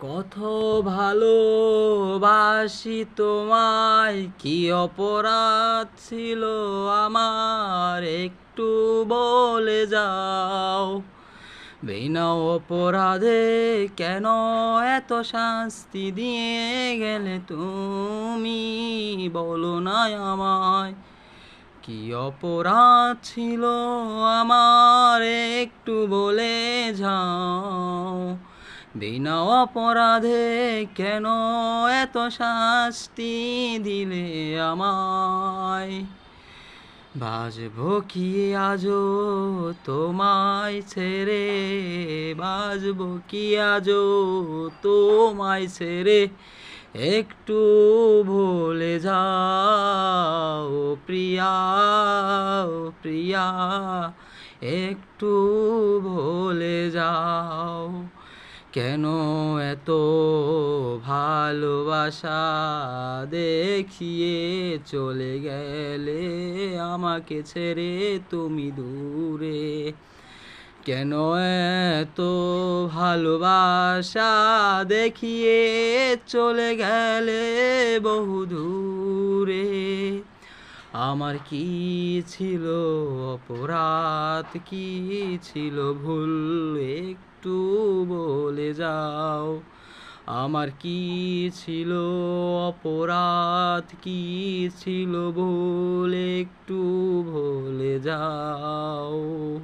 কত ভালোবাসি তোমায়, কি অপরাধ ছিল আমার, একটু বলে যাও। বিনা অপরাধে কেন এত শাস্তি দিয়ে গেলে তুমি, বলো না আমায়। কি অপরাধ ছিল আমার, একটু বলে যাও। বিনা অপরাধে কেন এত শাস্তি দিলে আমায়। বাজবো কি আজও তোমায় ছেড়ে, বাজবো কি আজও তোমায় ছেড়ে, একটু ভুলে যাও প্রিয়া, ও প্রিয়া, একটু ভুলে যাও। কেন এত ভালোবাসা দেখিয়ে চলে গেলে আমাকে ছেড়ে তুমি দূরে। কেন এত ভালোবাসা দেখিয়ে চলে গেলে বহু দূরে। আমার কি ছিল অপরাধ, কি ছিল ভুল, একটু বলে যাও। আমার কি ছিল অপরাধ, কি ছিল ভুল, একটু বলে যাও।